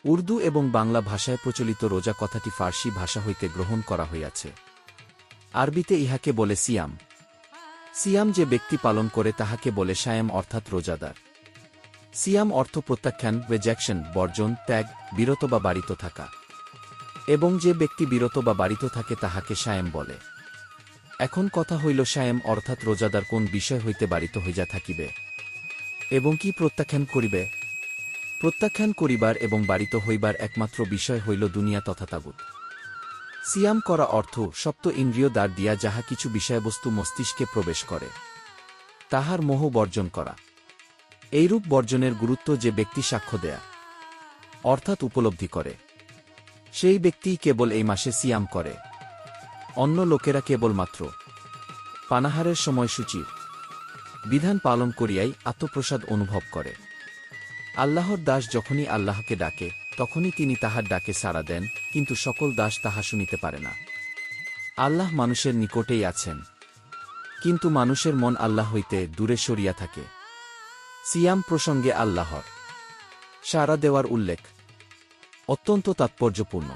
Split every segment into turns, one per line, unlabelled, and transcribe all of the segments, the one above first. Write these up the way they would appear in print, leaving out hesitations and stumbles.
উর্দু এবং বাংলা ভাষায় প্রচলিত রোজা কথাটি ফার্সি ভাষা হইতে গ্রহণ করা হইয়াছে। আরবিতে ইহাকে বলে সিয়াম। সিয়াম যে ব্যক্তি পালন করে তাহাকে বলে সায়েম অর্থাৎ রোজাদার। সিয়াম অর্থ প্রত্যাখ্যান, রিজেকশন, বর্জন, ত্যাগ, বিরত বা বাড়িত থাকা। এবং যে ব্যক্তি বিরত বা বাড়িত থাকে তাহাকে সায়েম বলে। এখন কথা হইল সায়েম অর্থাৎ রোজাদার কোন বিষয় হইতে বাড়িত হইয়া থাকিবে এবং কি প্রত্যাখ্যান করিবে। প্রত্যাখ্যান করিবার এবং বাড়িত হইবার একমাত্র বিষয় হইল দুনিয়া তথা তাগুত। সিয়াম করা অর্থ সপ্ত ইন্দ্রিয় দ্বার দিয়া যাহা কিছু বিষয়বস্তু মস্তিষ্কে প্রবেশ করে তাহার মোহ বর্জন করা। এইরূপ বর্জনের গুরুত্ব যে ব্যক্তি সাক্ষ্য দেয়া অর্থাৎ উপলব্ধি করে সেই ব্যক্তিই কেবল এই মাসে সিয়াম করে। অন্য লোকেরা কেবলমাত্র পানাহারের সময়সূচির বিধান পালন করিয়াই আত্মপ্রসাদ অনুভব করে। আল্লাহর দাস যখনই আল্লাহকে ডাকে তখনই তিনি তাহার ডাকে সাড়া দেন, কিন্তু সকল দাস তাহা শুনিতে পারে না। আল্লাহ মানুষের নিকটেই আছেন, কিন্তু মানুষের মন আল্লাহ হইতে দূরে সরিয়া থাকে। সিয়াম প্রসঙ্গে আল্লাহর সাড়া দেওয়ার উল্লেখ অত্যন্ত তাৎপর্যপূর্ণ।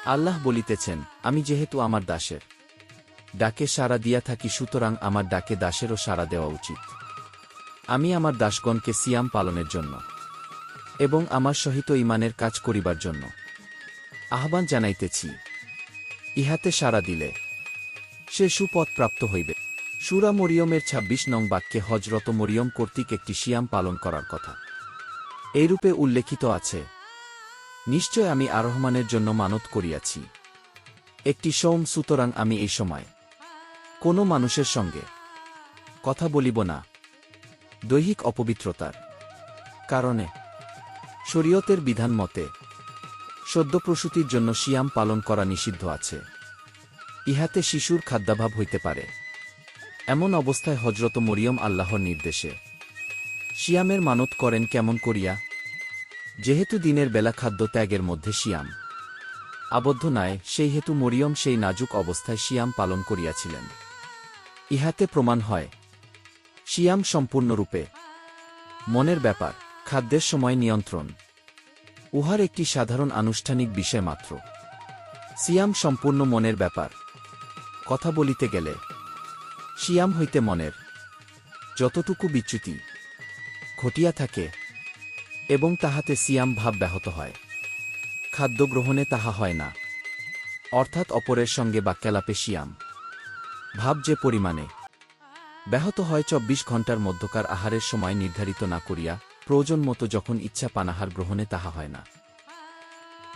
আল্লাহ বলিতেছেন, আমি যেহেতু আমার দাসের ডাকে সাড়া দিয়া থাকি, সুতরাং আমার ডাকে দাসেরও সাড়া দেওয়া উচিত। আমি আমার দাসগণকে সিয়াম পালনের জন্য এবং আমার সহিত ঈমানের কাজ করিবার জন্য আহ্বান জানাইতেছি। ইহাতে সাড়া দিলে সে সুপথ প্রাপ্ত হইবে। সূরা মরিয়মের ২৬ নং বাক্যে হযরত মরিয়ম কর্তৃক একটি সিয়াম পালন করার কথা এইরূপে উল্লেখিত আছে, নিশ্চয় আমি আর-রহমানের জন্য মানত করিয়াছি একটি সোম, সুতরাং আমি এই সময় কোনো মানুষের সঙ্গে কথা বলিব না দৈহিক অপবিত্রতার কারণে। শরীয়তের বিধান মতে সদ্যপ্রসূতির জন্য সিয়াম পালন করা নিষিদ্ধ আছে। ইহাতে শিশুর খাদ্যাভাব হইতে পারে। এমন অবস্থায় হযরত মরিয়ম আল্লাহর নির্দেশে সিয়ামের মানত করেন। কেমন করিয়া? যেহেতু দিনের বেলা খাদ্য ত্যাগের মধ্যে সিয়াম আবদ্ধ নয়, সেই হেতু মরিয়ম সেই নাজুক অবস্থায় সিয়াম পালন করিয়াছিলেন। ইহাতে প্রমাণ হয় সিয়াম সম্পূর্ণরূপে মনের ব্যাপার। খাদ্যের সময় নিয়ন্ত্রণ উহার একটি সাধারণ আনুষ্ঠানিক বিষয় মাত্র। সিয়াম সম্পূর্ণ মনের ব্যাপার। কথা বলিতে গেলে সিয়াম হইতে মনের যতটুকু বিচ্যুতি ঘটিয়া থাকে এবং তাহাতে সিয়াম ভাব ব্যাহত হয়, খাদ্য গ্রহণে তাহা হয় না। অর্থাৎ অপরের সঙ্গে বাক্যালাপে সিয়াম ভাব যে পরিমাণে ব্যাহত হয় ২৪ ঘণ্টার মধ্যকার আহারের সময় নির্ধারিত না করিয়া প্রয়োজন মতো যখন ইচ্ছা পানাহার গ্রহণে তাহা হয় না।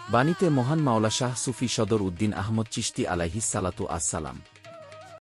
বাণীতে মহান মাওলা শাহ সুফি সদর উদ্দিন আহমদ চিশতি আলাইহিস সালাতু আসসালাম